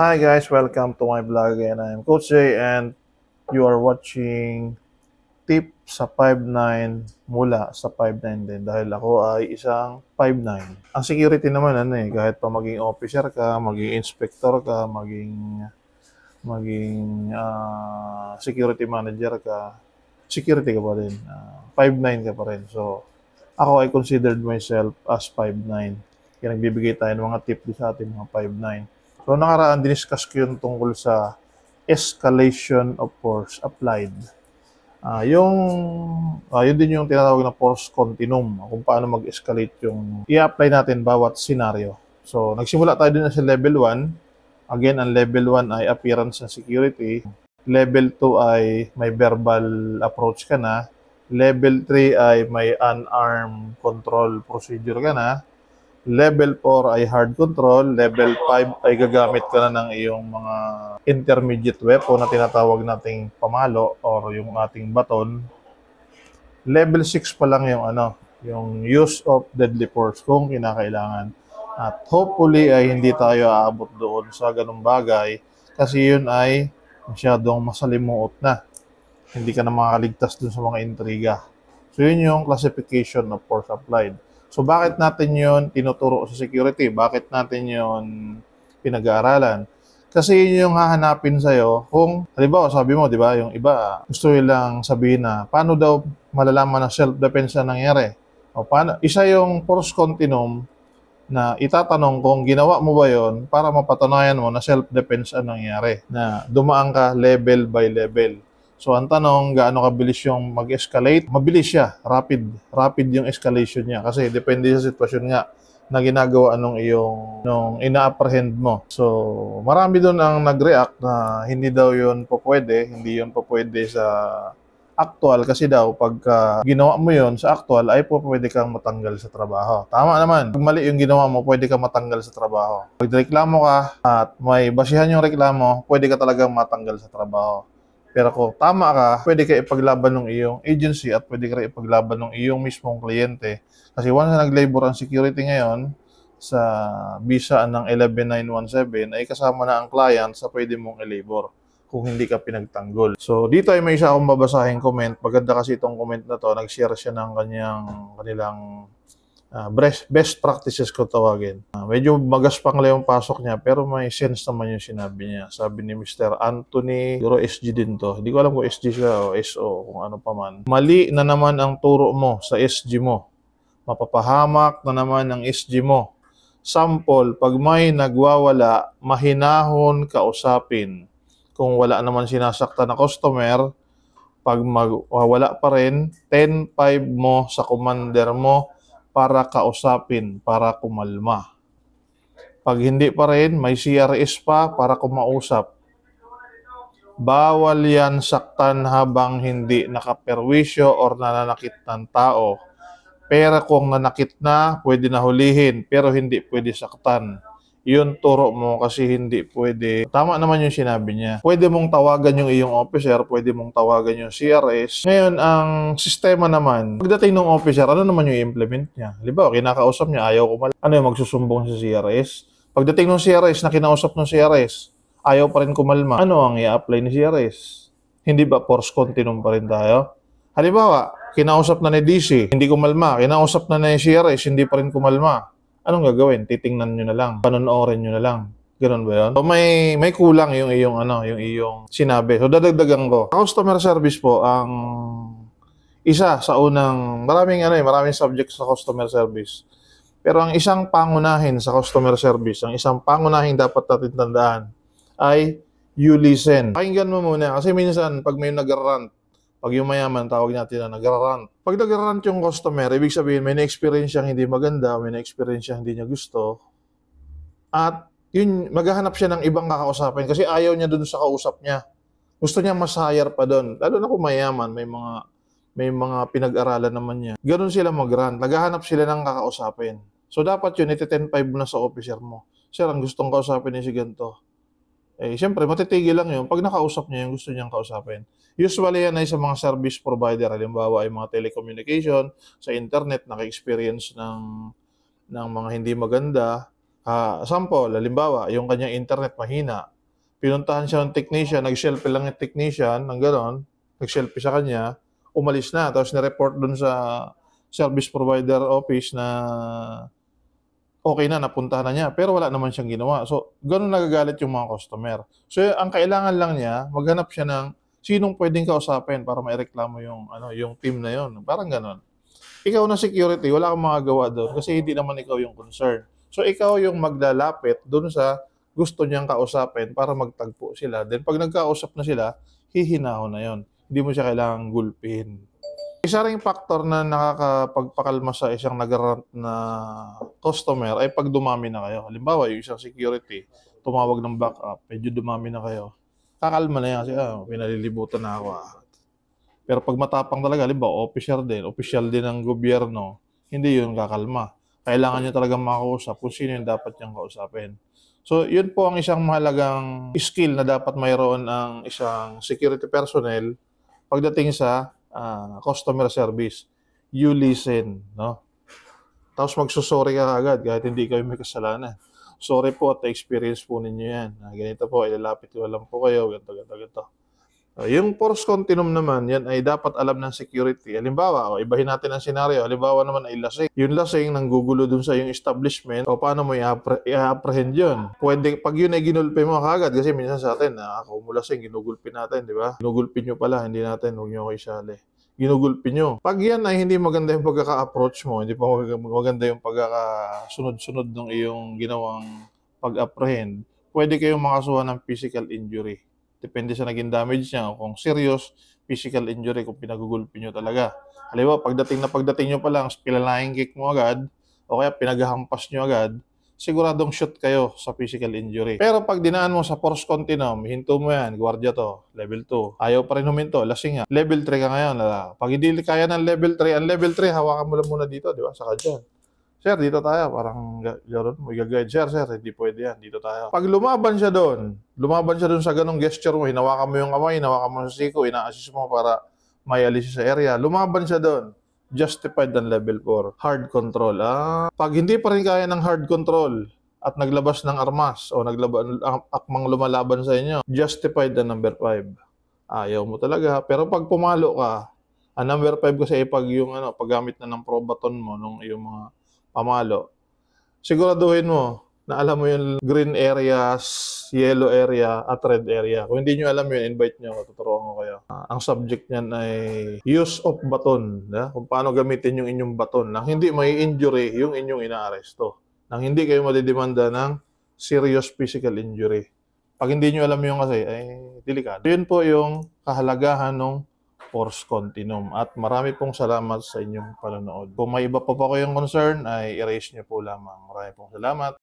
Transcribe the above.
Hi guys, welcome to my vlog again. I'm Coach Jay and you are watching tip sa 5'9 mula sa 5'9 din dahil ako ay isang 5'9. Ang security naman kahit pa maging officer ka, maging inspector ka, maging security manager ka, security ka pa rin. 5'9 ka pa rin. So ako ay considered myself as 5'9. Kaya nagbibigay tayo ng mga tip sa ating mga 5'9. So nakaraan, diniscuss ko yung tungkol sa escalation of force applied. Yun din yung tinatawag na force continuum, kung paano mag-escalate yung i-apply natin bawat scenario. So nagsimula tayo din sa level 1. Again, ang level 1 ay appearance and security. Level 2 ay may verbal approach ka na. Level 3 ay may unarmed control procedure ka na. Level 4 ay hard control. Level 5 ay gagamit ka na ng iyong mga intermediate weapon na tinatawag nating pamalo or yung ating baton. Level 6 pa lang yung use of deadly force kung kinakailangan. At hopefully ay hindi tayo aabot doon sa ganung bagay kasi yun ay masyadong masalimuot na. Hindi ka na makakaligtas dun sa mga intriga. So yun yung classification of force applied. So bakit natin yun tinuturo sa security? Bakit natin yun pinag-aaralan? Kasi yun yung hahanapin sa'yo kung, halimbawa sabi mo, di ba, yung iba gusto nilang sabihin na paano daw malalaman na self-defense na nangyari? O paano, isa yung force continuum na itatanong kung ginawa mo ba yon para mapatunayan mo na self-defense ang nangyari, na dumaan ka level by level. So, ang tanong, gaano kabilis yung mag-escalate? Mabilis siya. Rapid yung escalation niya. Kasi depende sa sitwasyon nga na ginagawa nung ina-apprehend mo. So, marami doon ang nag-react na hindi daw yun po pwede. Hindi yun po pwede sa actual. Kasi daw, pagka ginawa mo yun sa actual, ay po pwede kang matanggal sa trabaho. Tama naman. Pag mali yung ginawa mo, pwede kang matanggal sa trabaho. Pag reklamo ka at may basihan yung reklamo, pwede ka talagang matanggal sa trabaho. Pero kung tama ka, pwede ka ipaglaban ng iyong agency at pwede ka ipaglaban ng iyong mismong kliyente. Kasi once na nag-labor ang security ngayon sa visa ng 11917, ay kasama na ang client sa pwede mong i-labor kung hindi ka pinagtanggol. So dito ay may isa akong babasahing comment. Maganda kasi itong comment na to. Nag-share siya ng kanilang best practices ko tawagin. Medyo magaspang lang yung pasok niya pero may sense naman yung sinabi niya. Sabi ni Mr. Anthony, siguro SG din to. Hindi ko alam kung SG siya o SO, kung ano pa man. Mali na naman ang turo mo sa SG mo. Mapapahamak na naman ang SG mo. Sample, pag may nagwawala, mahinahon kausapin. Kung wala naman sinasaktan na customer, pag wala pa rin, 10-5 mo sa commander mo para kausapin, para kumalma. Pag hindi pa rin, may CRS pa para kumausap. Bawal yan saktan habang hindi nakaperwisyo or nananakit ng tao. Pero kung nanakit na, pwede na hulihin, pero hindi pwede saktan. Yun turo mo kasi hindi pwede. Tama naman yung sinabi niya. Pwede mong tawagan yung iyong officer, pwede mong tawagan yung CRS. Ngayon, ang sistema naman, pagdating ng officer, ano naman yung i-implement niya? Halimbawa, kinakausap niya, ayaw kumalma. Ano yung magsusumbong sa CRS? Pagdating ng CRS, na kinausap ng CRS, ayaw pa rin kumalma. Ano ang i-apply ni CRS? Hindi ba force continuum pa rin tayo? Halimbawa, kinausap na ni DC, hindi kumalma. Kinausap na ni CRS, hindi pa rin kumalma. Anong gagawin? Titingnan nyo na lang. Panonoorin nyo na lang. Ganun ba yun? So may kulang yung iyong sinabi. So dadagdagan ko. Customer service po ang isa sa unang maraming subject sa customer service. Pero ang isang pangunahin sa customer service, ang isang pangunahing dapat natin tandaan ay you listen. Pakinggan mo muna kasi minsan pag may nag-rant, pag yung mayaman, tawag natin na nag-rant. Pag nag-rant yung customer, ibig sabihin may na-experience siyang hindi maganda, may na-experience siyang hindi niya gusto. At yun, maghahanap siya ng ibang kakausapin kasi ayaw niya dun sa kausap niya. Gusto niya mas higher pa dun. Lalo na kung mayaman, may mga pinag-aralan naman niya. Ganun sila mag-rant. Naghahanap sila ng kakausapin. So dapat yun, iti-10-5 na sa officer mo. Sir, ang gustong kausapin niya si ganito. Siyempre, matitigil lang yun pag nakausap niya yung gusto niyang kausapin. Usually yan ay sa mga service provider, halimbawa ay mga telecommunication, sa internet, naka-experience ng mga hindi maganda, Sample, halimbawa, yung kanyang internet mahina, pinuntahan siya ng technician, nag-selfie lang yung technician, ng gano'n, nag-selfie sa kanya, umalis na, tapos nireport dun sa service provider office na okay na, napuntahan na niya, pero wala naman siyang ginawa. So, gano'n nagagalit yung mga customer. So, ang kailangan lang niya, maghanap siya ng sinong pwedeng kausapin para maireklamo yung team na yun. Parang gano'n. Ikaw na security, wala kang magagawa doon kasi hindi naman ikaw yung concern. So, ikaw yung maglalapit doon sa gusto niyang kausapin para magtagpo sila. Then, pag nagkausap na sila, hihinahon na yon. Hindi mo siya kailangang gulpin. Isa ring factor na nakakapagpakalma sa isang nagarant na customer ay pag dumami na kayo. Halimbawa, yung isang security, tumawag ng backup, medyo dumami na kayo. Kakalma na yan kasi pinalilibutan na ako. Pero pag matapang talaga, halimbawa, official din ng gobyerno, hindi yun kakalma. Kailangan niya talagang makausap kung sino yung dapat niyang kausapin. So, yun po ang isang mahalagang skill na dapat mayroon ang isang security personnel pagdating sa customer service. You listen, no? Tapos magsusorry ka agad kahit hindi kayo may kasalanan. Sorry po at experience po ninyo yan. Ganito po, ilalapit ko lang po kayo, ganito. Yung force continuum naman, yan ay dapat alam ng security. Halimbawa, ibahin natin ang senaryo. Halimbawa naman ay lasing. Yung lasing, nanggugulo dun sa yung establishment, o paano mo i-apprehend yun? Pwede, pag yun ay ginulpi mo kagad, kasi minsan sa atin, ako mo lasing, ginugulpi natin, di ba? Ginugulpi nyo pala, hindi natin, huwag nyo ako isali. Ginugulpi nyo. Pag yan ay hindi maganda yung pagkaka-approach mo, hindi pa maganda yung pagkakasunod-sunod ng iyong ginawang pag-apprehend, pwede kayong makasuhan ng physical injury. Depende sa naging damage niya. Kung serious, physical injury kung pinagugulpi nyo talaga. Halimbawa, pagdating nyo pa lang, pinalahing kick mo agad, o kaya pinaghahampas nyo agad, siguradong shoot kayo sa physical injury. Pero pag dinaan mo sa force continuum, hinto mo yan, gwardiya to, level 2. Ayaw pa rin huminto, lasing nga. Level 3 ka ngayon. Pag hindi kaya ng level 3, ang level 3, hawakan mo lang muna dito, di ba? Saka dyan. Sir, dito tayo. Parang gano'n mo i-guide. Sir, hindi pwede yan. Dito tayo. Pag lumaban siya doon sa ganong gesture mo, hinawakan mo yung kamay, hinawakan mo sa siko, ina-assist mo para may alis sa area. Lumaban siya doon. Justified ng level 4. Hard control. Pag hindi pa rin kaya ng hard control at naglabas ng armas o akmang lumalaban sa inyo, justified ng number 5. Ayaw mo talaga. Pero pag pumalo ka, ang number 5 kasi pag yung paggamit na ng probaton mo nung yung mga pamalo, siguraduhin mo na alam mo yung green areas, yellow area, at red area. Kung hindi nyo alam yun, invite nyo ako, tuturuan ko kayo. Ang subject niyan ay use of baton. Kung paano gamitin yung inyong baton nang hindi may injury yung inyong inaaresto. Nang hindi kayo madidemanda ng serious physical injury. Pag hindi nyo alam yung kasi, ay delikado. Yun po yung kahalagahan ng force continuum. At marami pong salamat sa inyong panonood. Kung may iba pa po kayong concern, ay erase nyo po lamang. Marami pong salamat.